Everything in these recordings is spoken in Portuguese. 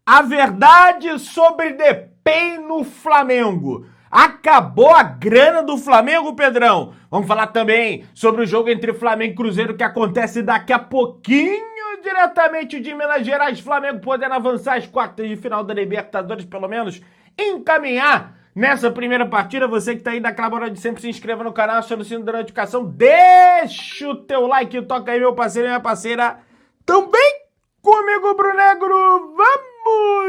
A verdade sobre Depay no Flamengo. Acabou a grana do Flamengo, Pedrão? Vamos falar também sobre o jogo entre Flamengo e Cruzeiro que acontece daqui a pouquinho, diretamente de Minas Gerais. Flamengo podendo avançar às quartas de final da Libertadores, pelo menos encaminhar nessa primeira partida. Você que tá aí daquela hora de sempre, se inscreva no canal, aciona o sino da notificação, deixa o teu like, toca aí meu parceiro e minha parceira também comigo, Brunegro. Vamos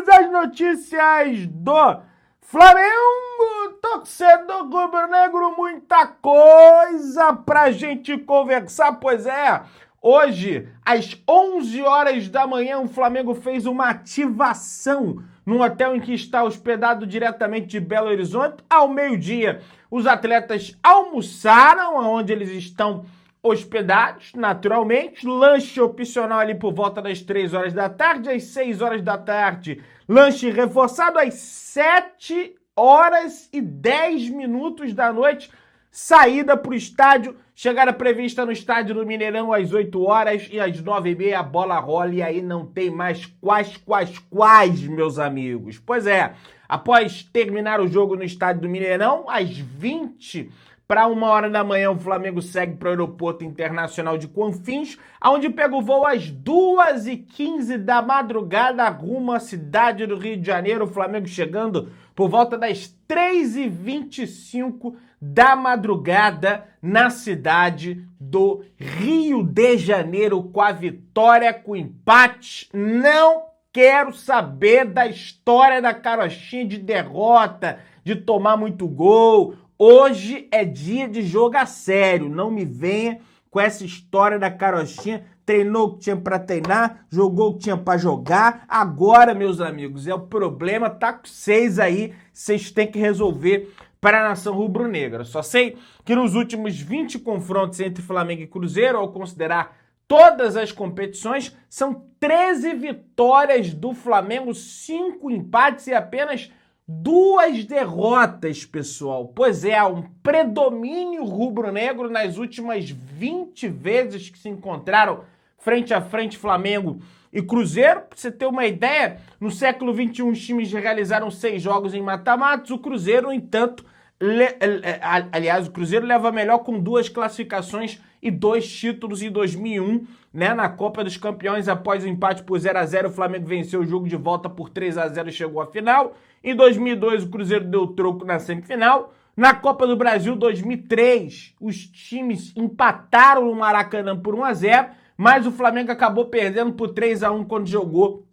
às notícias do Flamengo, torcedor rubro-negro, muita coisa pra gente conversar, pois é. Hoje, às 11 horas da manhã, o Flamengo fez uma ativação num hotel em que está hospedado diretamente de Belo Horizonte. Ao meio-dia, os atletas almoçaram onde eles estão hospedados, naturalmente. Lanche opcional ali por volta das 3 horas da tarde, às 6 horas da tarde. Lanche reforçado às 7 horas e 10 minutos da noite. Saída para o estádio, chegada prevista no estádio do Mineirão às 8 horas e às 9h30 a bola rola e aí não tem mais quais, meus amigos. Pois é, após terminar o jogo no estádio do Mineirão, às 20 para 1 hora da manhã, o Flamengo segue para o Aeroporto Internacional de Confins, onde pega o voo às 2h15 da madrugada, rumo à cidade do Rio de Janeiro. O Flamengo chegando por volta das 3h25 da madrugada na cidade do Rio de Janeiro, com a vitória, com o empate. Não quero saber da história da carochinha de derrota, de tomar muito gol. Hoje é dia de jogar sério, não me venha com essa história da carochinha. Treinou o que tinha pra treinar, jogou o que tinha pra jogar. Agora, meus amigos, o problema tá com vocês aí, vocês têm que resolver para a nação rubro-negra. Só sei que nos últimos 20 confrontos entre Flamengo e Cruzeiro, ao considerar todas as competições, são 13 vitórias do Flamengo, 5 empates e apenas 2 derrotas, pessoal. Pois é, há um predomínio rubro-negro nas últimas 20 vezes que se encontraram frente a frente Flamengo e Cruzeiro. Pra você ter uma ideia, no século XXI os times realizaram 6 jogos em mata-matas. O Cruzeiro, no entanto, o Cruzeiro leva melhor com 2 classificações e 2 títulos em 2001, né, na Copa dos Campeões. Após o empate por 0-0, o Flamengo venceu o jogo de volta por 3-0 e chegou à final. Em 2002, o Cruzeiro deu troco na semifinal. Na Copa do Brasil 2003, os times empataram no Maracanã por 1-0, mas o Flamengo acabou perdendo por 3-1 quando jogou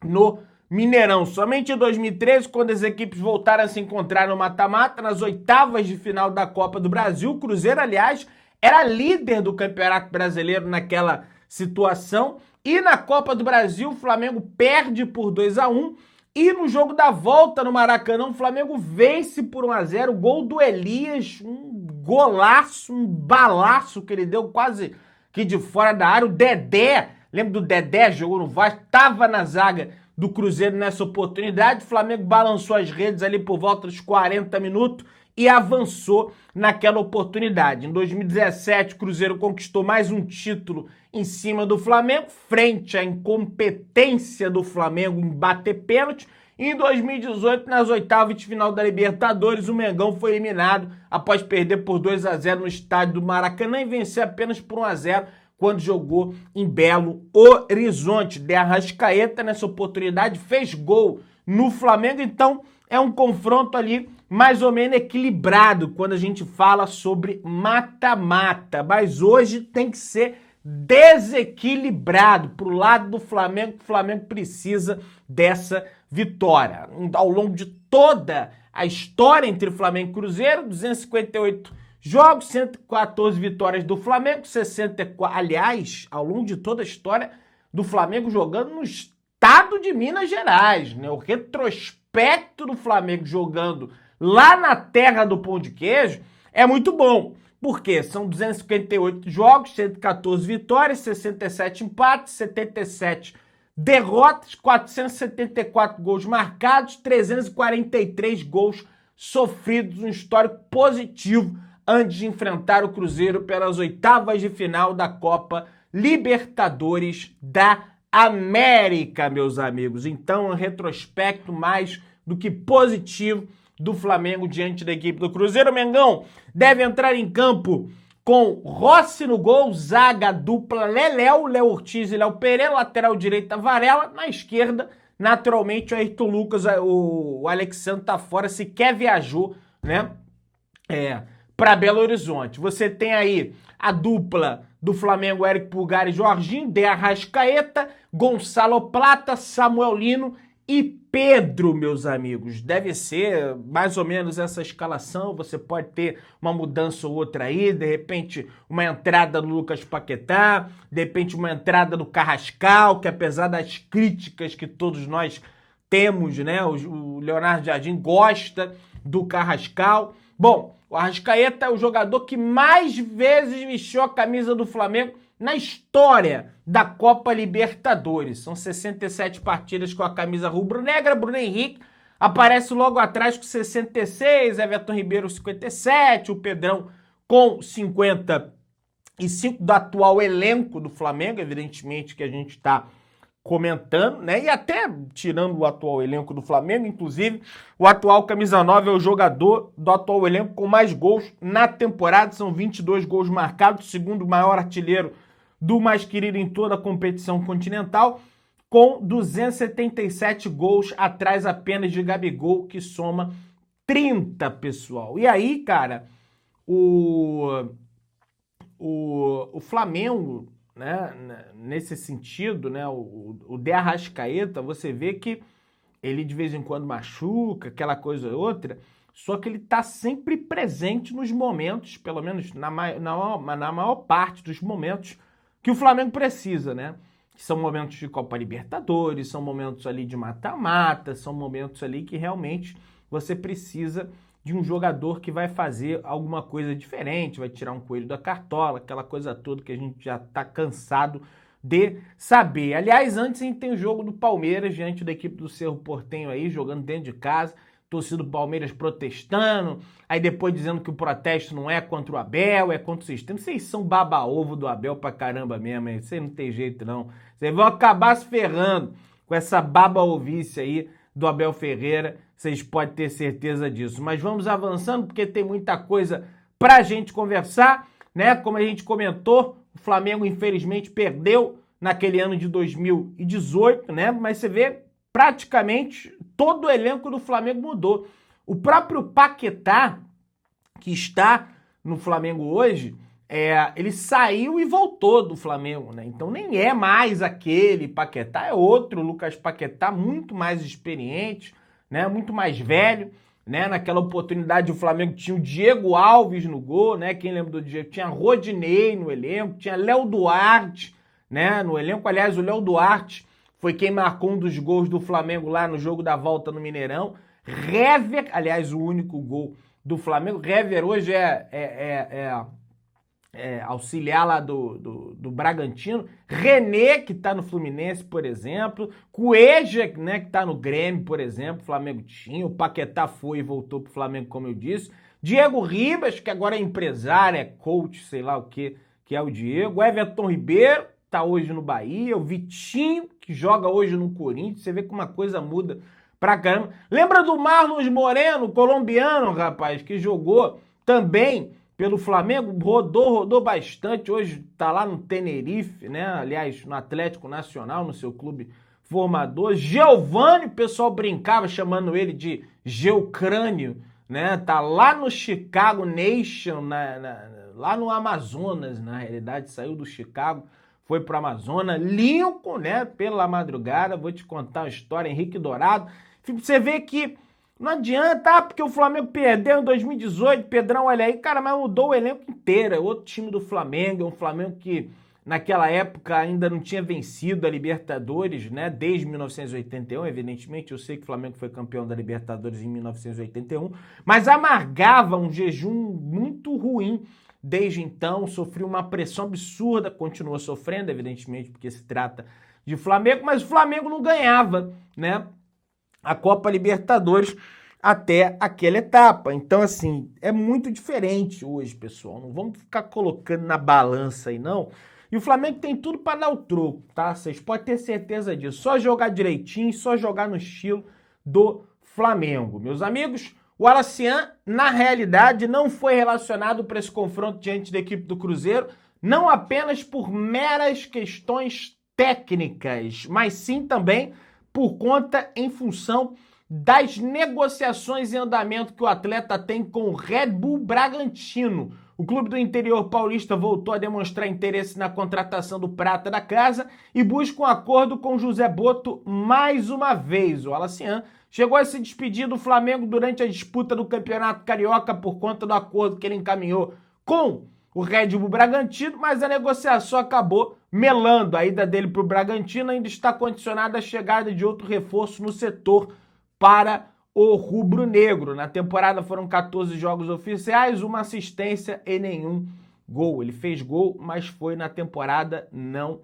no Mineirão. Somente em 2013, quando as equipes voltaram a se encontrar no mata-mata, nas oitavas de final da Copa do Brasil, o Cruzeiro, aliás, era líder do Campeonato Brasileiro naquela situação. E na Copa do Brasil, o Flamengo perde por 2-1. E no jogo da volta no Maracanã, o Flamengo vence por 1-0. O gol do Elias, um golaço, um balaço que ele deu quase que de fora da área. O Dedé, lembra do Dedé, jogou no Vasco, estava na zaga do Cruzeiro nessa oportunidade. O Flamengo balançou as redes ali por volta dos 40 minutos e avançou naquela oportunidade. Em 2017, o Cruzeiro conquistou mais um título em cima do Flamengo, frente à incompetência do Flamengo em bater pênalti. E em 2018, nas oitavas de final da Libertadores, o Mengão foi eliminado após perder por 2-0 no estádio do Maracanã e vencer apenas por 1-0 quando jogou em Belo Horizonte. De Arrascaeta, nessa oportunidade, fez gol no Flamengo. Então, é um confronto ali mais ou menos equilibrado quando a gente fala sobre mata-mata. Mas hoje tem que ser desequilibrado para o lado do Flamengo. O Flamengo precisa dessa vitória. Ao longo de toda a história entre Flamengo e Cruzeiro, 258 jogos, 114 vitórias do Flamengo, 64... Aliás, ao longo de toda a história do Flamengo jogando no estado de Minas Gerais, né? O retrospecto do Flamengo jogando lá na terra do pão de queijo é muito bom. Por quê? São 258 jogos, 114 vitórias, 67 empates, 77 derrotas, 474 gols marcados, 343 gols sofridos, um histórico positivo antes de enfrentar o Cruzeiro pelas oitavas de final da Copa Libertadores da América, meus amigos. Então, um retrospecto mais do que positivo do Flamengo diante da equipe do Cruzeiro. O Mengão deve entrar em campo com Rossi no gol, zaga dupla Léo Ortiz e Léo Pereira, lateral direita Varela, na esquerda, naturalmente o Ayrton Lucas, o Alexandre tá fora, sequer viajou, né, para Belo Horizonte. Você tem aí a dupla do Flamengo, Eric Pulgar e Jorginho, De Arrascaeta, Gonçalo Plata, Samuel Lino e Pedro, meus amigos. Deve ser mais ou menos essa escalação. Você pode ter uma mudança ou outra aí, de repente uma entrada do Lucas Paquetá, de repente uma entrada do Carrascal, que apesar das críticas que todos nós temos, né, o Leonardo Jardim gosta do Carrascal. Bom, o Arrascaeta é o jogador que mais vezes vestiu a camisa do Flamengo na história da Copa Libertadores. São 67 partidas com a camisa rubro-negra. Bruno Henrique aparece logo atrás com 66, Everton Ribeiro 57, o Pedrão com 55 do atual elenco do Flamengo, evidentemente que a gente está comentando, né? E até tirando o atual elenco do Flamengo, inclusive, o atual camisa 9 é o jogador do atual elenco com mais gols na temporada, são 22 gols marcados, segundo maior artilheiro do mais querido em toda a competição continental, com 277 gols atrás apenas de Gabigol, que soma 30, pessoal. E aí, cara, o Flamengo, né, nesse sentido, né, o De Arrascaeta, você vê que ele de vez em quando machuca, aquela coisa ou outra, só que ele tá sempre presente nos momentos, pelo menos na maior parte dos momentos que o Flamengo precisa, né? São momentos de Copa Libertadores, são momentos ali de mata-mata, são momentos ali que realmente você precisa de um jogador que vai fazer alguma coisa diferente, vai tirar um coelho da cartola, aquela coisa toda que a gente já tá cansado de saber. Aliás, antes a gente tem o jogo do Palmeiras diante da equipe do Cerro Porteño aí, jogando dentro de casa, torcida do Palmeiras protestando, aí depois dizendo que o protesto não é contra o Abel, é contra o sistema. Vocês são baba-ovo do Abel pra caramba mesmo, hein? Vocês não tem jeito não. Vocês vão acabar se ferrando com essa baba-ovice aí do Abel Ferreira, vocês podem ter certeza disso. Mas vamos avançando, porque tem muita coisa pra gente conversar, né? Como a gente comentou, o Flamengo infelizmente perdeu naquele ano de 2018, né? Mas você vê, praticamente todo o elenco do Flamengo mudou. O próprio Paquetá, que está no Flamengo hoje, ele saiu e voltou do Flamengo, né? Então nem é mais aquele Paquetá, é outro Lucas Paquetá, muito mais experiente, né? Muito mais velho, né? Naquela oportunidade o Flamengo tinha o Diego Alves no gol, né? Quem lembra do Diego? Tinha Rodinei no elenco, tinha Léo Duarte, né? No elenco, aliás, o Léo Duarte foi quem marcou um dos gols do Flamengo lá no jogo da volta no Mineirão. Hever, aliás, o único gol do Flamengo. Hever hoje é auxiliar lá do Bragantino. René, que tá no Fluminense, por exemplo. Cueja, né, que tá no Grêmio, por exemplo. O Flamengo tinha. O Paquetá foi e voltou pro Flamengo, como eu disse. Diego Ribas, que agora é empresário, é coach, sei lá o que é o Diego. Everton Ribeiro, tá hoje no Bahia. O Vitinho, que joga hoje no Corinthians. Você vê como uma coisa muda pra caramba. Lembra do Marlos Moreno, colombiano, rapaz, que jogou também pelo Flamengo, rodou bastante, hoje tá lá no Tenerife, né? Aliás, no Atlético Nacional, no seu clube formador. Giovani, o pessoal brincava chamando ele de Geucrânio, né? Tá lá no Chicago Nation, lá no Amazonas, na realidade, saiu do Chicago, foi pro Amazonas. Lincoln, né? Pela madrugada, vou te contar a história, Henrique Dourado. Você vê que não adianta, porque o Flamengo perdeu em 2018, Pedrão, olha aí, cara, mas mudou o elenco inteiro, é outro time do Flamengo, é um Flamengo que naquela época ainda não tinha vencido a Libertadores, né, desde 1981, evidentemente, eu sei que o Flamengo foi campeão da Libertadores em 1981, mas amargava um jejum muito ruim desde então, sofreu uma pressão absurda, continua sofrendo, evidentemente, porque se trata de Flamengo, mas o Flamengo não ganhava, né, a Copa Libertadores até aquela etapa. Então, assim, é muito diferente hoje, pessoal. Não vamos ficar colocando na balança aí, não. E o Flamengo tem tudo para dar o troco, tá? Vocês podem ter certeza disso. Só jogar direitinho, só jogar no estilo do Flamengo. Meus amigos, o Alacian, na realidade, não foi relacionado para esse confronto diante da equipe do Cruzeiro, não apenas por meras questões técnicas, mas sim também por conta, em função das negociações em andamento que o atleta tem com o Red Bull Bragantino. O clube do interior paulista voltou a demonstrar interesse na contratação do prata da casa e busca um acordo com José Boto mais uma vez. O Alacian chegou a se despedir do Flamengo durante a disputa do Campeonato Carioca por conta do acordo que ele encaminhou com o Red Bull Bragantino, mas a negociação acabou melando. A ida dele para o Bragantino ainda está condicionada à chegada de outro reforço no setor para o rubro-negro. Na temporada foram 14 jogos oficiais, uma assistência e nenhum gol. Ele fez gol, mas foi na temporada não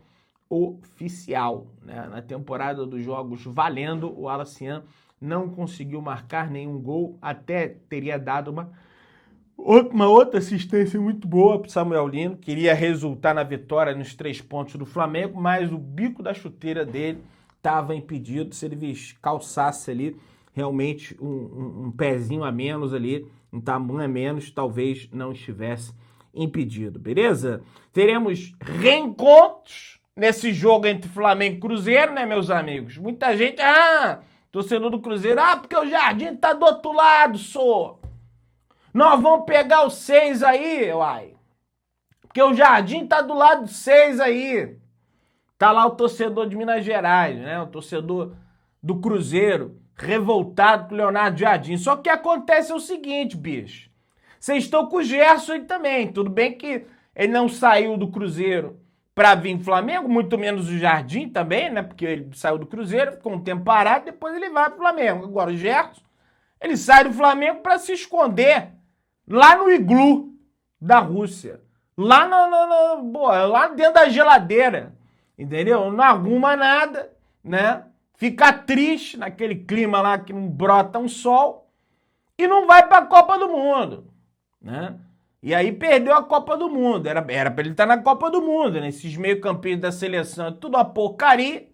oficial, né? Na temporada dos jogos valendo, o Alacian não conseguiu marcar nenhum gol, até teria dado uma outra assistência muito boa para o Samuel Lino, queria resultar na vitória nos 3 pontos do Flamengo, mas o bico da chuteira dele estava impedido. Se ele calçasse ali realmente um pezinho a menos ali, um tamanho a menos, talvez não estivesse impedido, beleza? Teremos reencontros nesse jogo entre Flamengo e Cruzeiro, né, meus amigos? Muita gente, torcedor do Cruzeiro, porque o Jardim tá do outro lado, nós vamos pegar o 6 aí, uai. Porque o Jardim tá do lado 6 aí. Tá lá o torcedor de Minas Gerais, né? O torcedor do Cruzeiro, revoltado com o Leonardo Jardim. Só que acontece o seguinte, bicho. Vocês estão com o Gerson aí também. Tudo bem que ele não saiu do Cruzeiro para vir pro Flamengo, muito menos o Jardim também, né? Porque ele saiu do Cruzeiro, ficou um tempo parado, depois ele vai pro Flamengo. Agora o Gerson, ele sai do Flamengo para se esconder lá no iglu da Rússia. Lá lá dentro da geladeira. Entendeu? Não arruma nada, né? Fica triste naquele clima lá que não brota um sol e não vai para a Copa do Mundo, né? E aí perdeu a Copa do Mundo. Era para ele estar na Copa do Mundo, né? Esses meio-campistas da seleção é tudo uma porcaria.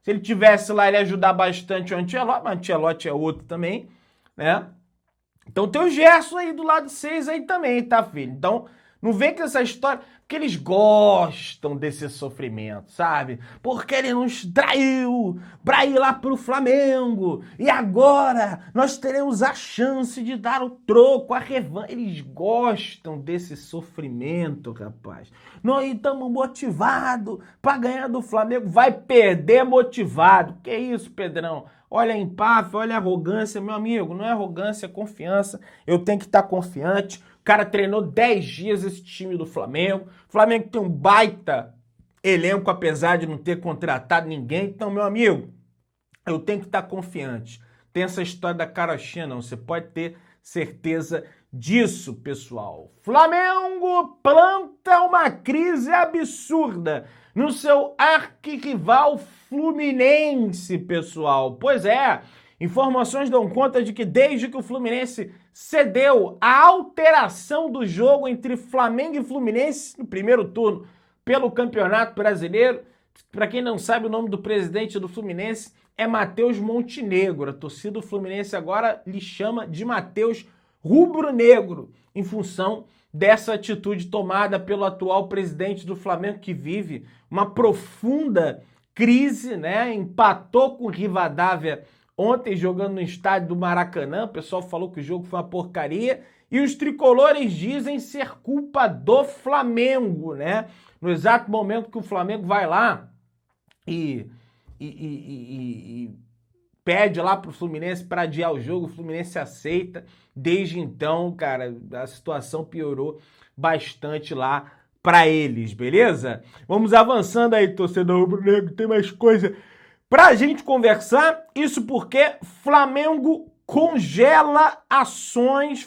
Se ele tivesse lá, ele ia ajudar bastante o Ancelotti, mas o Ancelotti é outro também, né? Então tem o Gerson aí do lado 6 aí também, tá, filho? Então não vem com essa história, porque eles gostam desse sofrimento, sabe? Porque ele nos traiu pra ir lá pro Flamengo e agora nós teremos a chance de dar o troco, a revanche. Eles gostam desse sofrimento, rapaz. Nós estamos motivados pra ganhar do Flamengo, vai perder motivado. Que isso, Pedrão? Olha a empáfia, olha a arrogância, meu amigo. Não é arrogância, é confiança. Eu tenho que estar confiante. O cara treinou 10 dias esse time do Flamengo. O Flamengo tem um baita elenco, apesar de não ter contratado ninguém. Então, meu amigo, eu tenho que estar confiante. Tem essa história da carochinha, não. Você pode ter certeza disso, pessoal. Flamengo planta uma crise absurda no seu arquirrival Fluminense, pessoal. Pois é, informações dão conta de que desde que o Fluminense cedeu a alteração do jogo entre Flamengo e Fluminense no primeiro turno pelo Campeonato Brasileiro, para quem não sabe, o nome do presidente do Fluminense é Matheus Montenegro. A torcida do Fluminense agora lhe chama de Matheus Rubro-Negro, em função dessa atitude tomada pelo atual presidente do Flamengo, que vive uma profunda crise, né? Empatou com o Rivadavia ontem jogando no estádio do Maracanã. O pessoal falou que o jogo foi uma porcaria e os tricolores dizem ser culpa do Flamengo, né? No exato momento que o Flamengo vai lá e pede lá pro Fluminense para adiar o jogo, o Fluminense aceita. Desde então, cara, a situação piorou bastante lá para eles, beleza? Vamos avançando aí, torcedor rubro-negro, tem mais coisa pra gente conversar. Isso porque Flamengo congela ações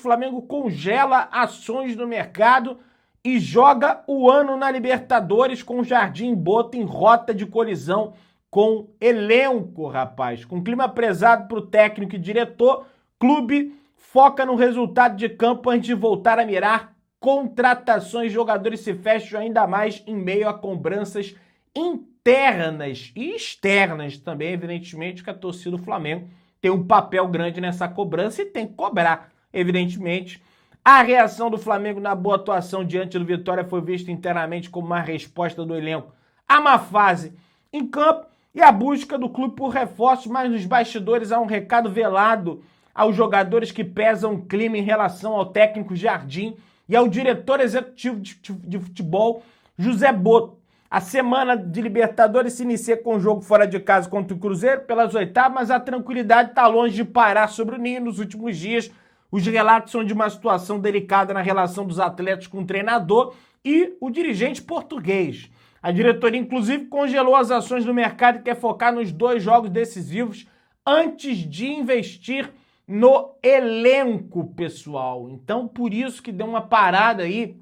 no mercado e joga o ano na Libertadores com o Jardim Boto em rota de colisão com elenco, rapaz. Com clima pesado pro técnico e diretor, clube foca no resultado de campo antes de voltar a mirar contratações, jogadores se fecham ainda mais em meio a cobranças internas e externas também, evidentemente, que a torcida do Flamengo tem um papel grande nessa cobrança e tem que cobrar, evidentemente. A reação do Flamengo na boa atuação diante do Vitória foi vista internamente como uma resposta do elenco a uma fase em campo e a busca do clube por reforços, mas nos bastidores há um recado velado aos jogadores que pesam o clima em relação ao técnico Jardim e ao diretor executivo de futebol, José Boto. A semana de Libertadores se inicia com um jogo fora de casa contra o Cruzeiro pelas oitavas, mas a tranquilidade está longe de parar sobre o Ninho nos últimos dias. Os relatos são de uma situação delicada na relação dos atletas com o treinador e o dirigente português. A diretoria, inclusive, congelou as ações do mercado e quer focar nos 2 jogos decisivos antes de investir no elenco, pessoal. Então, por isso que deu uma parada aí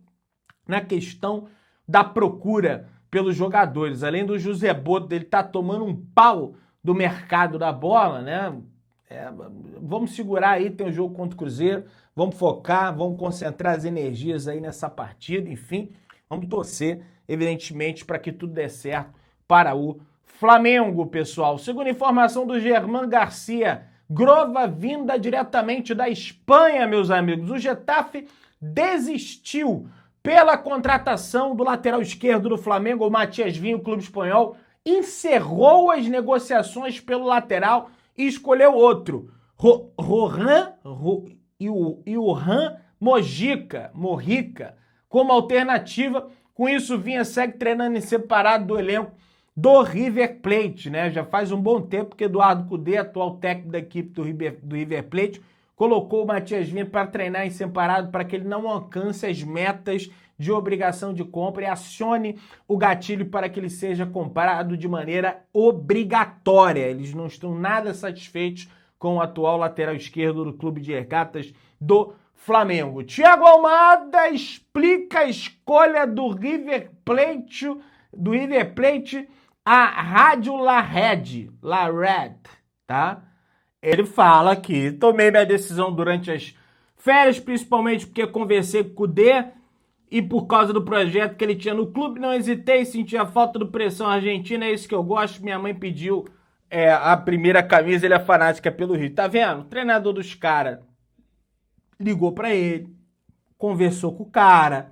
na questão da procura pelos jogadores. Além do José Boto, ele tá tomando um pau do mercado da bola, né? Vamos segurar aí, tem um jogo contra o Cruzeiro, vamos focar, vamos concentrar as energias aí nessa partida, enfim, vamos torcer, evidentemente, para que tudo dê certo para o Flamengo, pessoal. Segundo informação do Germán Garcia, Grova vinda diretamente da Espanha, meus amigos. O Getafe desistiu pela contratação do lateral esquerdo do Flamengo, o Matias Vinha. O clube espanhol encerrou as negociações pelo lateral e escolheu outro, Rohan Mojica, como alternativa. Com isso, Vinha segue treinando em separado do elenco do River Plate, né? Já faz um bom tempo que Eduardo Cudê, atual técnico da equipe do River Plate, colocou o Matias Vinha para treinar em separado para que ele não alcance as metas de obrigação de compra e acione o gatilho para que ele seja comprado de maneira obrigatória. Eles não estão nada satisfeitos com o atual lateral esquerdo do Clube de Regatas do Flamengo. Thiago Almada explica a escolha do River Plate à Rádio La Red, tá? Ele fala que tomei minha decisão durante as férias, principalmente porque conversei com o Cudê e por causa do projeto que ele tinha no clube, não hesitei, senti a falta do pressão argentina, é isso que eu gosto. Minha mãe pediu a primeira camisa, ele é fanática pelo Rio. Tá vendo? O treinador dos caras ligou pra ele, conversou com o cara,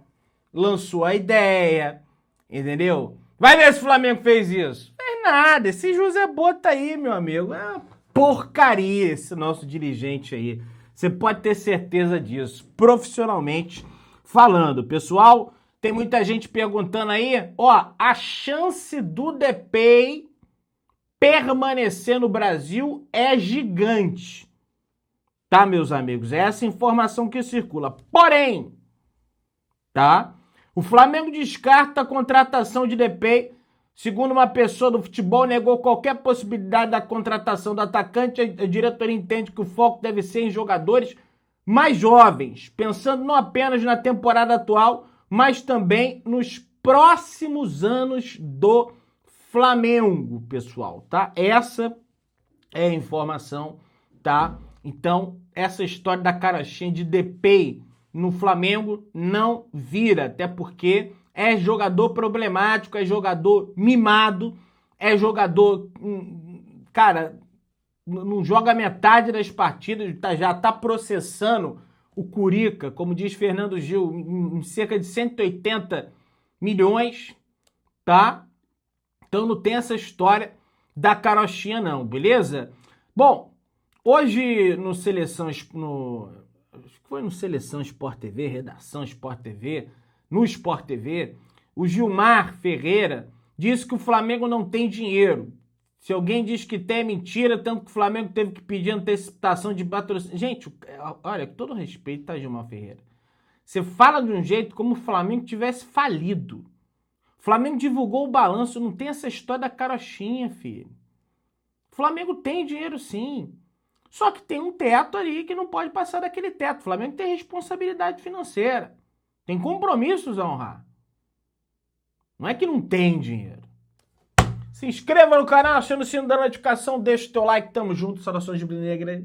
lançou a ideia, entendeu? Vai ver se o Flamengo fez isso. Fez nada, esse José Boto aí, meu amigo, é uma porcaria esse nosso dirigente aí. Você pode ter certeza disso, profissionalmente falando. Pessoal, tem muita gente perguntando aí, ó, a chance do Depay permanecer no Brasil é gigante. Tá, meus amigos? É essa informação que circula. Porém, tá? O Flamengo descarta a contratação de Depay. Segundo uma pessoa do futebol, negou qualquer possibilidade da contratação do atacante. A diretoria entende que o foco deve ser em jogadores mais jovens, pensando não apenas na temporada atual, mas também nos próximos anos do Flamengo, pessoal, tá? Essa é a informação, tá? Então, essa história da carochinha de Depay no Flamengo não vira, até porque é jogador problemático, é jogador mimado, é jogador, cara, não joga metade das partidas, já tá processando o Curica, como diz Fernando Gil, em cerca de 180 milhões, tá? Então não tem essa história da carochinha não, beleza? Bom, hoje no Seleção, acho que foi no Seleção Sport TV, Redação Sport TV, no Sport TV, o Gilmar Ferreira disse que o Flamengo não tem dinheiro. Se alguém diz que tem, é mentira, tanto que o Flamengo teve que pedir antecipação de patrocínio. Gente, olha, com todo respeito, tá, Gilmar Ferreira? Você fala de um jeito como o Flamengo tivesse falido. O Flamengo divulgou o balanço, não tem essa história da carochinha, filho. O Flamengo tem dinheiro sim. Só que tem um teto ali que não pode passar daquele teto. O Flamengo tem responsabilidade financeira. Tem compromissos a honrar. Não é que não tem dinheiro. Se inscreva no canal, acione o sino da notificação, deixa o teu like, tamo junto, saudações de Brinegras.